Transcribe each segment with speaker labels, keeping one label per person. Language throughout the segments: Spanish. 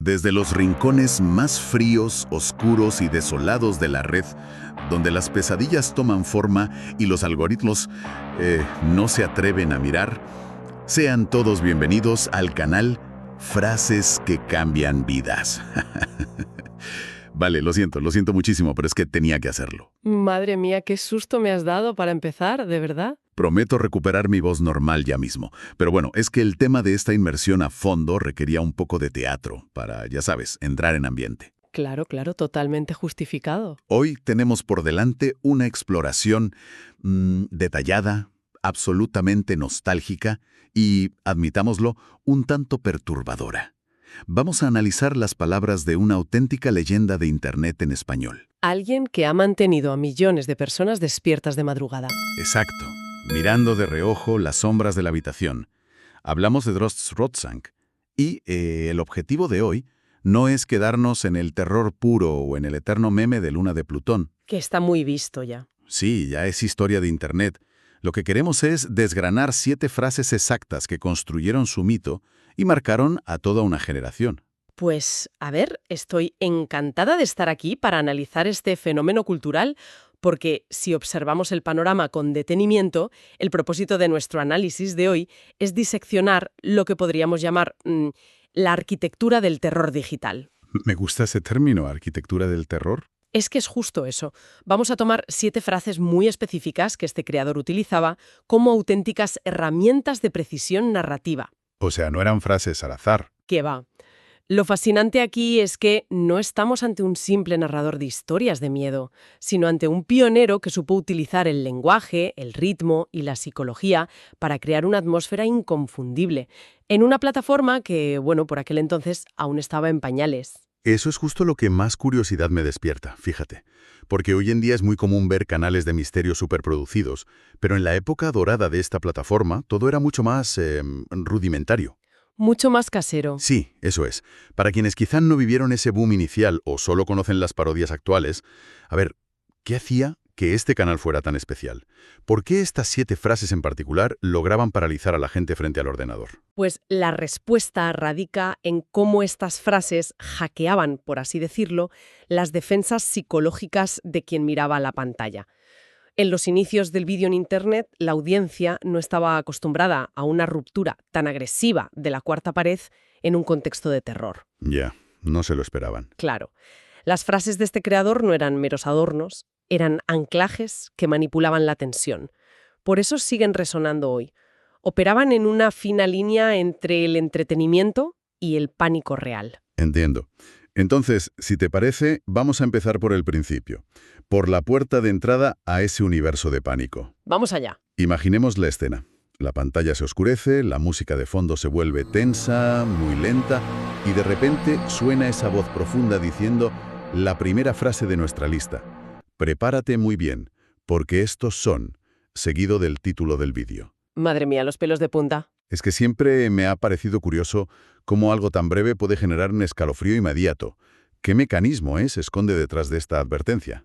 Speaker 1: Desde los rincones más fríos, oscuros y desolados de la red, donde las pesadillas toman forma y los algoritmos no se atreven a mirar, sean todos bienvenidos al canal Frases que cambian vidas. Vale, lo siento muchísimo, pero es que tenía que hacerlo.
Speaker 2: Madre mía, qué susto me has dado para empezar, ¿de verdad?
Speaker 1: Prometo recuperar mi voz normal ya mismo. Pero bueno, es que el tema de esta inmersión a fondo requería un poco de teatro para, ya sabes, entrar en ambiente.
Speaker 2: Claro, totalmente justificado.
Speaker 1: Hoy tenemos por delante una exploración detallada, absolutamente nostálgica y, admitámoslo, un tanto perturbadora. Vamos a analizar las palabras de una auténtica leyenda de Internet en español.
Speaker 2: Alguien que ha mantenido a millones de personas despiertas de madrugada.
Speaker 1: Exacto, mirando de reojo las sombras de la habitación. Hablamos de Drost Rotzank y el objetivo de hoy no es quedarnos en el terror puro o en el eterno meme de Luna de Plutón.
Speaker 2: Que está muy visto ya.
Speaker 1: Sí, ya es historia de Internet. Lo que queremos es desgranar 7 frases exactas que construyeron su mito y marcaron a toda una generación.
Speaker 2: Pues, a ver, estoy encantada de estar aquí para analizar este fenómeno cultural, porque si observamos el panorama con detenimiento, el propósito de nuestro análisis de hoy es diseccionar lo que podríamos llamar la arquitectura del terror digital.
Speaker 1: Me gusta ese término, arquitectura del terror.
Speaker 2: Es que es justo eso. Vamos a tomar 7 frases muy específicas que este creador utilizaba como auténticas herramientas de precisión narrativa.
Speaker 1: O sea, no eran frases al azar.
Speaker 2: ¿Qué va? Lo fascinante aquí es que no estamos ante un simple narrador de historias de miedo, sino ante un pionero que supo utilizar el lenguaje, el ritmo y la psicología para crear una atmósfera inconfundible, en una plataforma que, bueno, por aquel entonces aún estaba en pañales.
Speaker 1: Eso es justo lo que más curiosidad me despierta, fíjate. Porque hoy en día es muy común ver canales de misterio superproducidos, pero en la época dorada de esta plataforma todo era mucho más rudimentario.
Speaker 2: Mucho más casero.
Speaker 1: Sí, eso es. Para quienes quizá no vivieron ese boom inicial o solo conocen las parodias actuales, a ver, ¿qué hacía que este canal fuera tan especial? ¿Por qué estas 7 frases en particular lograban paralizar a la gente frente al ordenador?
Speaker 2: Pues la respuesta radica en cómo estas frases hackeaban, por así decirlo, las defensas psicológicas de quien miraba la pantalla. En los inicios del vídeo en Internet, la audiencia no estaba acostumbrada a una ruptura tan agresiva de la cuarta pared en un contexto de terror.
Speaker 1: Ya, no se lo esperaban.
Speaker 2: Claro, las frases de este creador no eran meros adornos, eran anclajes que manipulaban la tensión. Por eso siguen resonando hoy. Operaban en una fina línea entre el entretenimiento y el pánico real.
Speaker 1: Entiendo. Entonces, si te parece, vamos a empezar por el principio, por la puerta de entrada a ese universo de pánico.
Speaker 2: Vamos allá.
Speaker 1: Imaginemos la escena. La pantalla se oscurece, la música de fondo se vuelve tensa, muy lenta, y de repente suena esa voz profunda diciendo la primera frase de nuestra lista. Prepárate muy bien, porque estos son, seguido del título del vídeo.
Speaker 2: Madre mía, los pelos de punta.
Speaker 1: Es que siempre me ha parecido curioso cómo algo tan breve puede generar un escalofrío inmediato. ¿Qué mecanismo se esconde detrás de esta advertencia?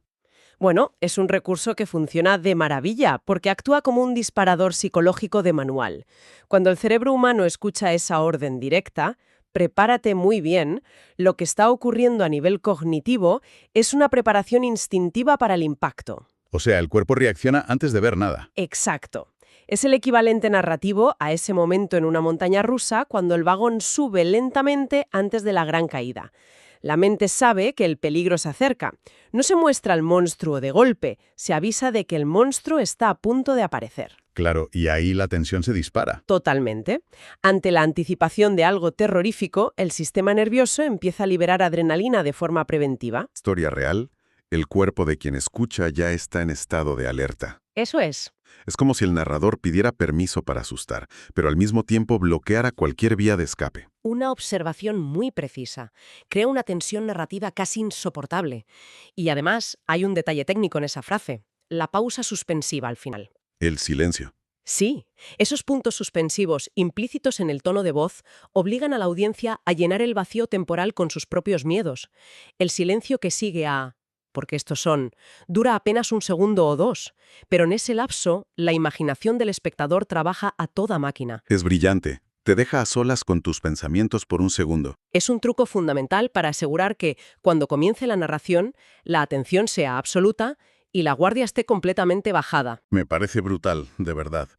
Speaker 2: Bueno, es un recurso que funciona de maravilla porque actúa como un disparador psicológico de manual. Cuando el cerebro humano escucha esa orden directa, prepárate muy bien, lo que está ocurriendo a nivel cognitivo es una preparación instintiva para el impacto.
Speaker 1: O sea, el cuerpo reacciona antes de ver nada.
Speaker 2: Exacto. Es el equivalente narrativo a ese momento en una montaña rusa cuando el vagón sube lentamente antes de la gran caída. La mente sabe que el peligro se acerca. No se muestra el monstruo de golpe, se avisa de que el monstruo está a punto de aparecer.
Speaker 1: Claro, y ahí la tensión se dispara.
Speaker 2: Totalmente. Ante la anticipación de algo terrorífico, el sistema nervioso empieza a liberar adrenalina de forma preventiva.
Speaker 3: Historia real, el cuerpo de quien escucha ya está en estado de alerta.
Speaker 2: Eso es.
Speaker 3: Es como si el narrador pidiera permiso para asustar, pero al mismo tiempo bloqueara cualquier vía de escape.
Speaker 4: Una observación muy precisa. Crea una tensión narrativa casi insoportable.
Speaker 2: Y además, hay un detalle técnico en esa frase, la pausa suspensiva al final.
Speaker 3: El silencio.
Speaker 2: Sí, esos puntos suspensivos implícitos en el tono de voz obligan a la audiencia a llenar el vacío temporal con sus propios miedos. El silencio que sigue a porque estos son, dura apenas un segundo o 2, pero en ese lapso la imaginación del espectador trabaja a toda máquina.
Speaker 3: Es brillante. Te deja a solas con tus pensamientos por un segundo.
Speaker 4: Es un truco fundamental para asegurar que, cuando comience la narración, la atención sea absoluta y la guardia esté completamente bajada.
Speaker 3: Me parece brutal, de verdad.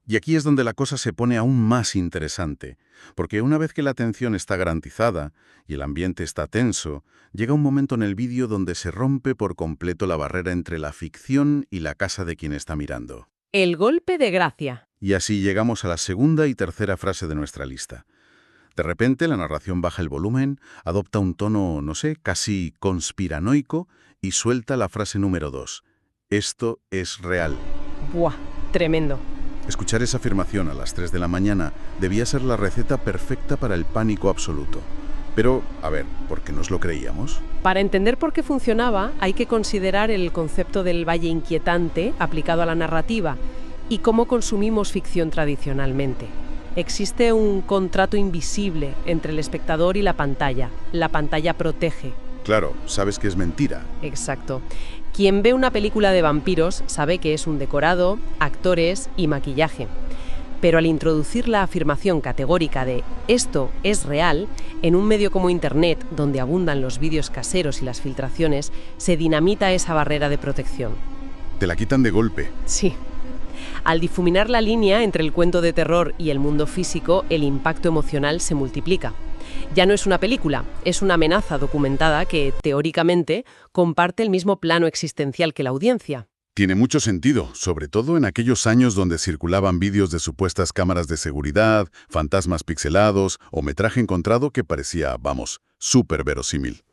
Speaker 3: Y aquí es donde la cosa se pone aún más interesante, porque una vez que la atención está garantizada y el ambiente está tenso, llega un momento en el vídeo donde se rompe por completo la barrera entre la ficción y la casa de quien está mirando.
Speaker 2: El golpe de gracia.
Speaker 3: Y así llegamos a la segunda y tercera frase de nuestra lista. De repente la narración baja el volumen, adopta un tono, no sé, casi conspiranoico y suelta la frase número 2. Esto es real.
Speaker 2: ¡Buah! Tremendo.
Speaker 3: Escuchar esa afirmación a las 3 de la mañana debía ser la receta perfecta para el pánico absoluto. Pero, a ver, ¿por qué nos lo creíamos?
Speaker 2: Para entender por qué funcionaba, hay que considerar el concepto del valle inquietante aplicado a la narrativa y cómo consumimos ficción tradicionalmente. Existe un contrato invisible entre el espectador y la pantalla. La pantalla protege.
Speaker 3: Claro, sabes que es mentira.
Speaker 2: Exacto. Quien ve una película de vampiros sabe que es un decorado, actores y maquillaje. Pero al introducir la afirmación categórica de «esto es real», en un medio como Internet, donde abundan los vídeos caseros y las filtraciones, se dinamita esa barrera de protección.
Speaker 3: Te la quitan de golpe.
Speaker 2: Sí. Al difuminar la línea entre el cuento de terror y el mundo físico, el impacto emocional se multiplica. Ya no es una película, es una amenaza documentada que, teóricamente, comparte el mismo plano existencial que la audiencia.
Speaker 3: Tiene mucho sentido, sobre todo en aquellos años donde circulaban vídeos de supuestas cámaras de seguridad, fantasmas pixelados o metraje encontrado que parecía, vamos, súper verosímil.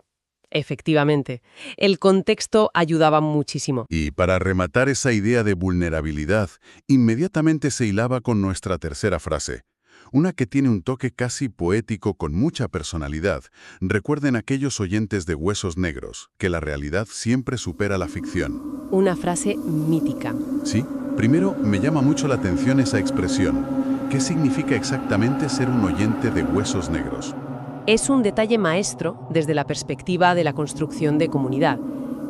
Speaker 2: Efectivamente, el contexto ayudaba muchísimo.
Speaker 3: Y para rematar esa idea de vulnerabilidad, inmediatamente se hilaba con nuestra tercera frase. Una que tiene un toque casi poético con mucha personalidad. Recuerden aquellos oyentes de Huesos Negros, que la realidad siempre supera la ficción.
Speaker 2: Una frase mítica.
Speaker 3: Sí, primero me llama mucho la atención esa expresión. ¿Qué significa exactamente ser un oyente de Huesos Negros?
Speaker 2: Es un detalle maestro desde la perspectiva de la construcción de comunidad.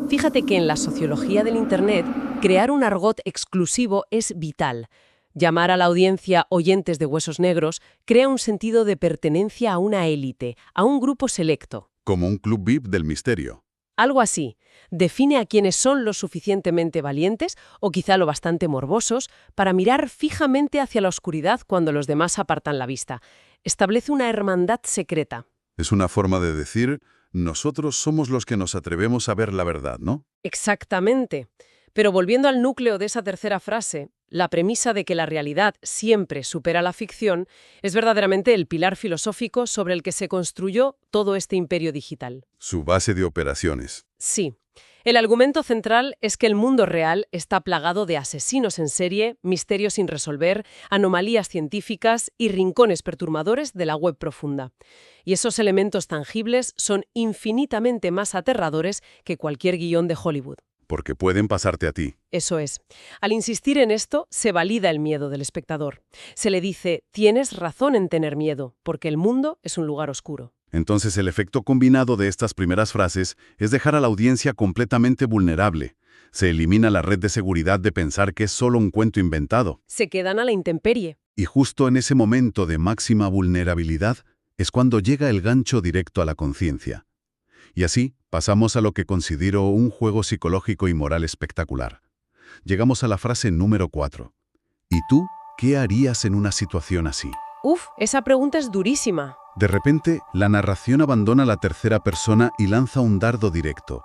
Speaker 2: Fíjate que en la sociología del Internet, crear un argot exclusivo es vital. Llamar a la audiencia oyentes de Huesos Negros crea un sentido de pertenencia a una élite, a un grupo selecto.
Speaker 3: Como un club VIP del misterio.
Speaker 2: Algo así. Define a quienes son lo suficientemente valientes, o quizá lo bastante morbosos, para mirar fijamente hacia la oscuridad cuando los demás apartan la vista. Establece una hermandad secreta.
Speaker 3: Es una forma de decir, nosotros somos los que nos atrevemos a ver la verdad, ¿no?
Speaker 2: Exactamente. Pero volviendo al núcleo de esa tercera frase, la premisa de que la realidad siempre supera la ficción es verdaderamente el pilar filosófico sobre el que se construyó todo este imperio digital.
Speaker 3: Su base de operaciones.
Speaker 2: Sí. El argumento central es que el mundo real está plagado de asesinos en serie, misterios sin resolver, anomalías científicas y rincones perturbadores de la web profunda. Y esos elementos tangibles son infinitamente más aterradores que cualquier guión de Hollywood.
Speaker 3: Porque pueden pasarte a ti.
Speaker 2: Eso es. Al insistir en esto, se valida el miedo del espectador. Se le dice, tienes razón en tener miedo, porque el mundo es un lugar oscuro.
Speaker 3: Entonces el efecto combinado de estas primeras frases es dejar a la audiencia completamente vulnerable. Se elimina la red de seguridad de pensar que es solo un cuento inventado.
Speaker 2: Se quedan a la intemperie.
Speaker 3: Y justo en ese momento de máxima vulnerabilidad es cuando llega el gancho directo a la conciencia. Y así pasamos a lo que considero un juego psicológico y moral espectacular. Llegamos a la frase número 4. ¿Y tú qué harías en una situación así?
Speaker 2: Uf, esa pregunta es durísima.
Speaker 3: De repente, la narración abandona la tercera persona y lanza un dardo directo.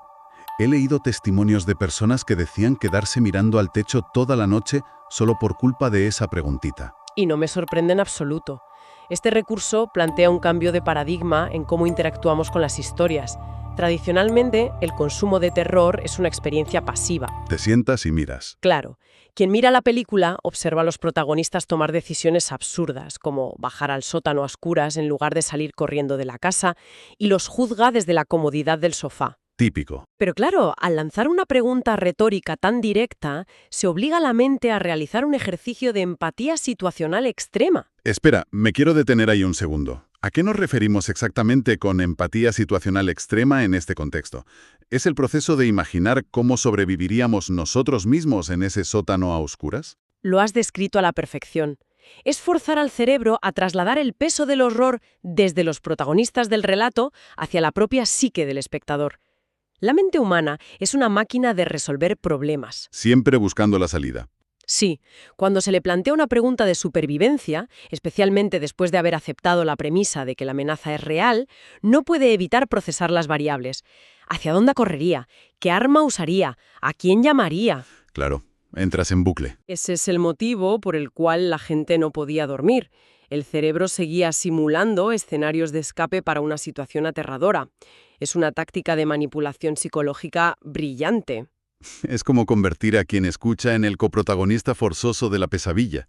Speaker 3: He leído testimonios de personas que decían quedarse mirando al techo toda la noche solo por culpa de esa preguntita.
Speaker 2: Y no me sorprende en absoluto. Este recurso plantea un cambio de paradigma en cómo interactuamos con las historias. Tradicionalmente, el consumo de terror es una experiencia pasiva.
Speaker 3: Te sientas y miras.
Speaker 2: Claro, quien mira la película observa a los protagonistas tomar decisiones absurdas, como bajar al sótano a oscuras en lugar de salir corriendo de la casa, y los juzga desde la comodidad del sofá.
Speaker 3: Típico.
Speaker 2: Pero claro, al lanzar una pregunta retórica tan directa, se obliga a la mente a realizar un ejercicio de empatía situacional extrema.
Speaker 3: Espera, me quiero detener ahí un segundo. ¿A qué nos referimos exactamente con empatía situacional extrema en este contexto? ¿Es el proceso de imaginar cómo sobreviviríamos nosotros mismos en ese sótano a oscuras?
Speaker 2: Lo has descrito a la perfección.
Speaker 4: Es forzar al cerebro a trasladar el peso del horror desde los protagonistas del relato hacia la propia psique del espectador. La mente humana es una máquina de resolver problemas.
Speaker 3: Siempre buscando la salida.
Speaker 4: Sí, cuando se le plantea una pregunta de supervivencia, especialmente después de haber aceptado la premisa de que la amenaza es real, no puede evitar procesar las variables. ¿Hacia dónde correría? ¿Qué arma usaría? ¿A quién llamaría?
Speaker 3: Claro, entras en bucle.
Speaker 2: Ese es el motivo por el cual la gente no podía dormir. El cerebro seguía simulando escenarios de escape para una situación aterradora. Es una táctica de manipulación psicológica brillante.
Speaker 3: Es como convertir a quien escucha en el coprotagonista forzoso de la pesadilla.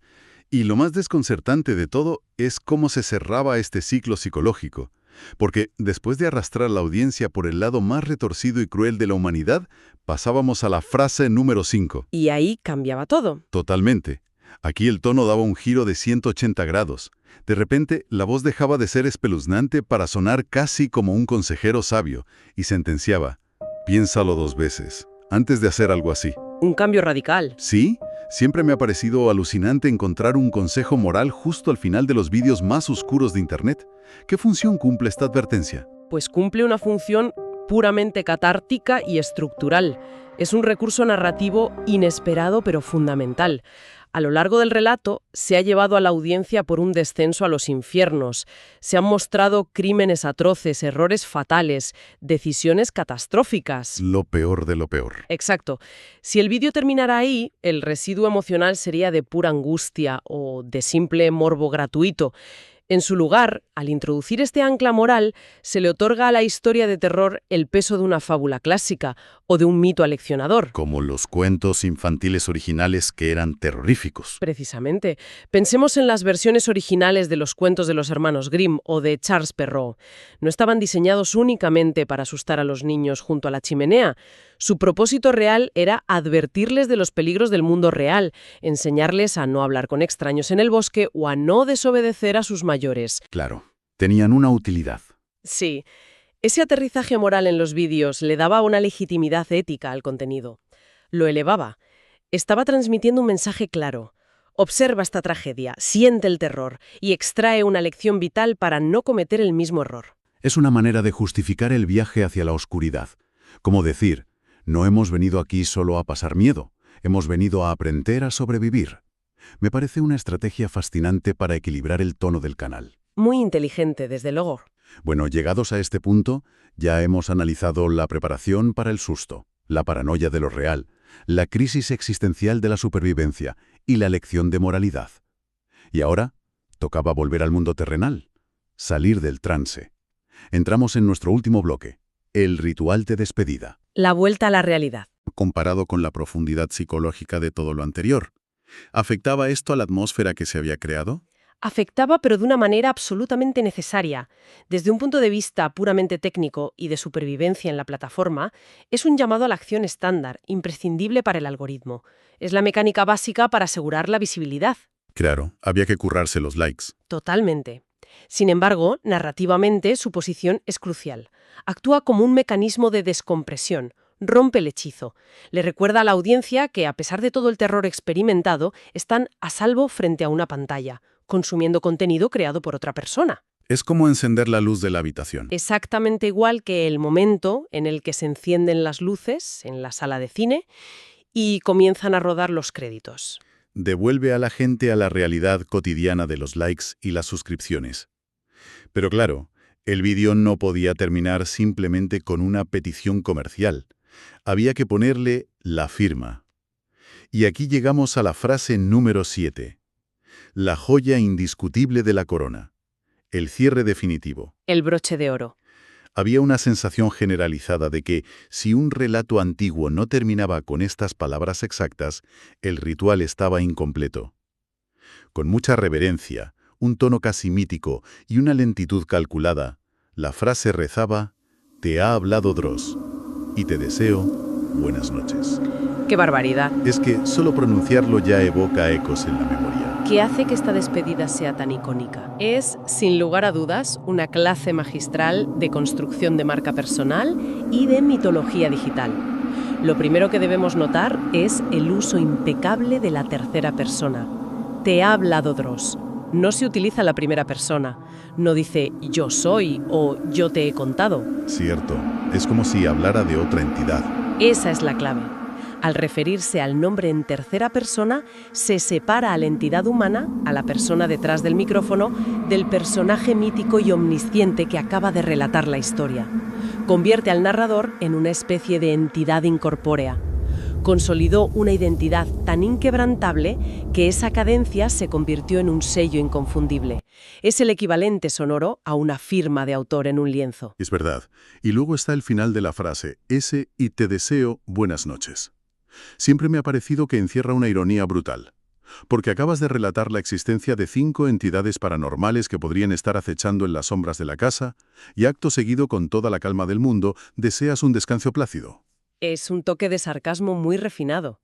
Speaker 3: Y lo más desconcertante de todo es cómo se cerraba este ciclo psicológico. Porque después de arrastrar a la audiencia por el lado más retorcido y cruel de la humanidad, pasábamos a la frase número 5.
Speaker 2: Y ahí cambiaba todo.
Speaker 3: Totalmente. Aquí el tono daba un giro de 180 grados. De repente, la voz dejaba de ser espeluznante para sonar casi como un consejero sabio, y sentenciaba: piénsalo 2 veces, antes de hacer algo así.
Speaker 2: Un cambio radical.
Speaker 3: ¿Sí? Siempre me ha parecido alucinante encontrar un consejo moral justo al final de los vídeos más oscuros de Internet. ¿Qué función cumple esta advertencia?
Speaker 2: Pues cumple una función puramente catártica y estructural. Es un recurso narrativo inesperado pero fundamental. A lo largo del relato se ha llevado a la audiencia por un descenso a los infiernos. Se han mostrado crímenes atroces, errores fatales, decisiones catastróficas.
Speaker 3: Lo peor de lo peor.
Speaker 2: Exacto. Si el vídeo terminara ahí, el residuo emocional sería de pura angustia o de simple morbo gratuito. En su lugar, al introducir este ancla moral, se le otorga a la historia de terror el peso de una fábula clásica o de un mito aleccionador.
Speaker 3: Como los cuentos infantiles originales que eran terroríficos.
Speaker 2: Precisamente. Pensemos en las versiones originales de los cuentos de los hermanos Grimm o de Charles Perrault. No estaban diseñados únicamente para asustar a los niños junto a la chimenea. Su propósito real era advertirles de los peligros del mundo real, enseñarles a no hablar con extraños en el bosque o a no desobedecer a sus mayores.
Speaker 3: Claro, tenían una utilidad.
Speaker 2: Sí. Ese aterrizaje moral en los vídeos le daba una legitimidad ética al contenido. Lo elevaba. Estaba transmitiendo un mensaje claro. Observa esta tragedia, siente el terror y extrae una lección vital para no cometer el mismo error.
Speaker 3: Es una manera de justificar el viaje hacia la oscuridad. Como decir: no hemos venido aquí solo a pasar miedo, hemos venido a aprender a sobrevivir. Me parece una estrategia fascinante para equilibrar el tono del canal.
Speaker 2: Muy inteligente, desde luego.
Speaker 3: Bueno, llegados a este punto, ya hemos analizado la preparación para el susto, la paranoia de lo real, la crisis existencial de la supervivencia y la lección de moralidad. Y ahora, tocaba volver al mundo terrenal, salir del trance. Entramos en nuestro último bloque, el ritual de despedida.
Speaker 2: La vuelta a la realidad.
Speaker 1: Comparado con la profundidad psicológica de todo lo anterior, ¿afectaba esto a la atmósfera que se había creado?
Speaker 2: Afectaba, pero de una manera absolutamente necesaria. Desde un punto de vista puramente técnico y de supervivencia en la plataforma, es un llamado a la acción estándar, imprescindible para el algoritmo. Es la mecánica básica para asegurar la visibilidad.
Speaker 1: Claro, había que currarse los likes.
Speaker 2: Totalmente. Sin embargo, narrativamente, su posición es crucial. Actúa como un mecanismo de descompresión, rompe el hechizo. Le recuerda a la audiencia que, a pesar de todo el terror experimentado, están a salvo frente a una pantalla, consumiendo contenido creado por otra persona.
Speaker 1: Es como encender la luz de la habitación.
Speaker 2: Exactamente igual que el momento en el que se encienden las luces en la sala de cine y comienzan a rodar los créditos.
Speaker 1: Devuelve a la gente a la realidad cotidiana de los likes y las suscripciones. Pero claro, el vídeo no podía terminar simplemente con una petición comercial. Había que ponerle la firma. Y aquí llegamos a la frase número 7. La joya indiscutible de la corona. El cierre definitivo.
Speaker 2: El broche de oro.
Speaker 1: Había una sensación generalizada de que, si un relato antiguo no terminaba con estas palabras exactas, el ritual estaba incompleto. Con mucha reverencia, un tono casi mítico y una lentitud calculada, la frase rezaba: «Te ha hablado Dross, y te deseo buenas noches».
Speaker 2: ¡Qué barbaridad!
Speaker 1: Es que solo pronunciarlo ya evoca ecos en la memoria.
Speaker 2: ¿Qué hace que esta despedida sea tan icónica? Es, sin lugar a dudas, una clase magistral de construcción de marca personal y de mitología digital. Lo primero que debemos notar es el uso impecable de la tercera persona. te ha hablado Dross. No se utiliza la primera persona. No dice yo soy o yo te he contado.
Speaker 3: Cierto, es como si hablara de otra entidad.
Speaker 2: Esa es la clave. Al referirse al nombre en tercera persona, se separa a la entidad humana, a la persona detrás del micrófono, del personaje mítico y omnisciente que acaba de relatar la historia. Convierte al narrador en una especie de entidad incorpórea. Consolidó una identidad tan inquebrantable que esa cadencia se convirtió en un sello inconfundible. Es el equivalente sonoro a una firma de autor en un lienzo.
Speaker 3: Es verdad. Y luego está el final de la frase, ese y te deseo buenas noches. Siempre me ha parecido que encierra una ironía brutal. Porque acabas de relatar la existencia de 5 entidades paranormales que podrían estar acechando en las sombras de la casa, y acto seguido, con toda la calma del mundo, deseas un descanso plácido.
Speaker 2: Es un toque de sarcasmo muy refinado.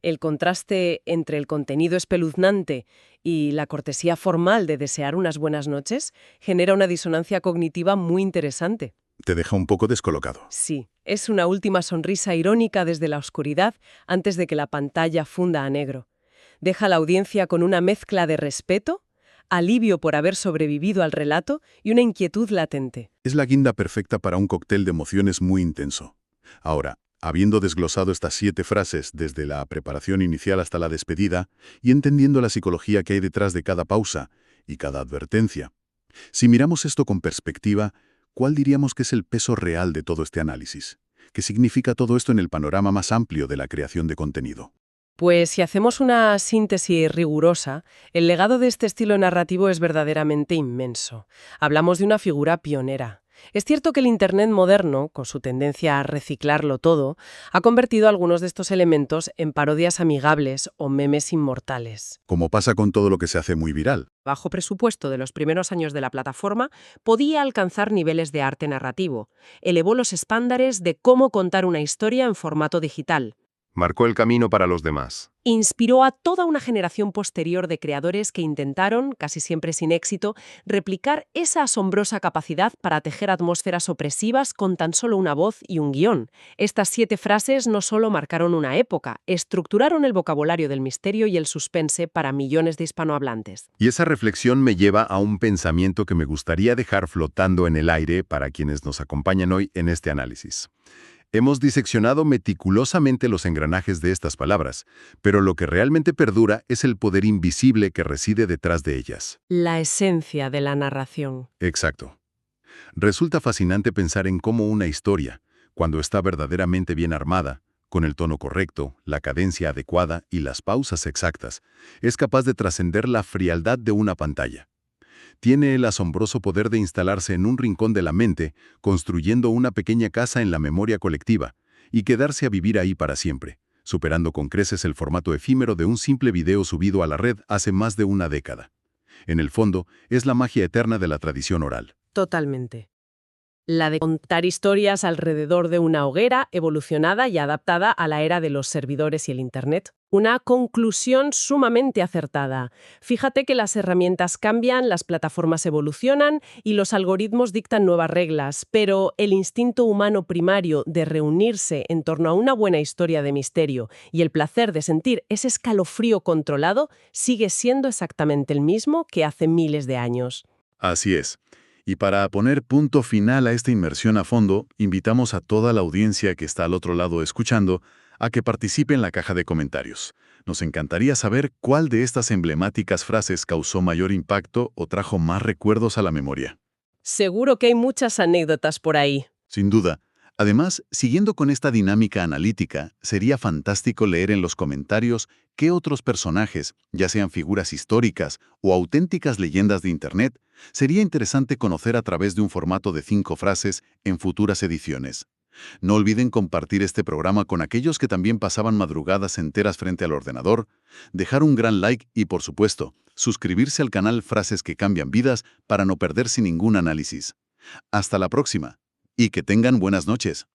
Speaker 2: El contraste entre el contenido espeluznante y la cortesía formal de desear unas buenas noches genera una disonancia cognitiva muy interesante.
Speaker 3: Te deja un poco descolocado.
Speaker 2: Sí, es una última sonrisa irónica desde la oscuridad antes de que la pantalla funda a negro. Deja a la audiencia con una mezcla de respeto, alivio por haber sobrevivido al relato y una inquietud latente.
Speaker 3: Es la guinda perfecta para un cóctel de emociones muy intenso. Ahora, habiendo desglosado estas 7 frases desde la preparación inicial hasta la despedida y entendiendo la psicología que hay detrás de cada pausa y cada advertencia, si miramos esto con perspectiva, ¿cuál diríamos que es el peso real de todo este análisis? ¿Qué significa todo esto en el panorama más amplio de la creación de contenido?
Speaker 2: Pues si hacemos una síntesis rigurosa, el legado de este estilo narrativo es verdaderamente inmenso. Hablamos de una figura pionera. Es cierto que el Internet moderno, con su tendencia a reciclarlo todo, ha convertido algunos de estos elementos en parodias amigables o memes inmortales.
Speaker 3: Como pasa con todo lo que se hace muy viral.
Speaker 2: Bajo presupuesto de los primeros años de la plataforma, podía alcanzar niveles de arte narrativo. Elevó los estándares de cómo contar una historia en formato digital.
Speaker 5: Marcó el camino para los demás.
Speaker 2: Inspiró a toda una generación posterior de creadores que intentaron, casi siempre sin éxito, replicar esa asombrosa capacidad para tejer atmósferas opresivas con tan solo una voz y un guión. Estas 7 frases no solo marcaron una época, estructuraron el vocabulario del misterio y el suspense para millones de hispanohablantes.
Speaker 5: Y esa reflexión me lleva a un pensamiento que me gustaría dejar flotando en el aire para quienes nos acompañan hoy en este análisis. Hemos diseccionado meticulosamente los engranajes de estas palabras, pero lo que realmente perdura es el poder invisible que reside detrás de ellas.
Speaker 2: La esencia de la narración.
Speaker 3: Exacto. Resulta fascinante pensar en cómo una historia, cuando está verdaderamente bien armada, con el tono correcto, la cadencia adecuada y las pausas exactas, es capaz de trascender la frialdad de una pantalla. Tiene el asombroso poder de instalarse en un rincón de la mente, construyendo una pequeña casa en la memoria colectiva, y quedarse a vivir ahí para siempre, superando con creces el formato efímero de un simple video subido a la red hace más de una década. En el fondo, es la magia eterna de la tradición oral.
Speaker 2: Totalmente. La de contar historias alrededor de una hoguera evolucionada y adaptada a la era de los servidores y el Internet. Una conclusión sumamente acertada. Fíjate que las herramientas cambian, las plataformas evolucionan y los algoritmos dictan nuevas reglas, pero el instinto humano primario de reunirse en torno a una buena historia de misterio y el placer de sentir ese escalofrío controlado sigue siendo exactamente el mismo que hace miles de años.
Speaker 3: Así es. Y para poner punto final a esta inmersión a fondo, invitamos a toda la audiencia que está al otro lado escuchando a que participe en la caja de comentarios. Nos encantaría saber cuál de estas emblemáticas frases causó mayor impacto o trajo más recuerdos a la memoria.
Speaker 2: Seguro que hay muchas anécdotas por ahí.
Speaker 3: Sin duda. Además, siguiendo con esta dinámica analítica, sería fantástico leer en los comentarios qué otros personajes, ya sean figuras históricas o auténticas leyendas de Internet, sería interesante conocer a través de un formato de 5 frases en futuras ediciones. No olviden compartir este programa con aquellos que también pasaban madrugadas enteras frente al ordenador, dejar un gran like y, por supuesto, suscribirse al canal Frases que Cambian Vidas para no perderse ningún análisis. Hasta la próxima. Y que tengan buenas noches.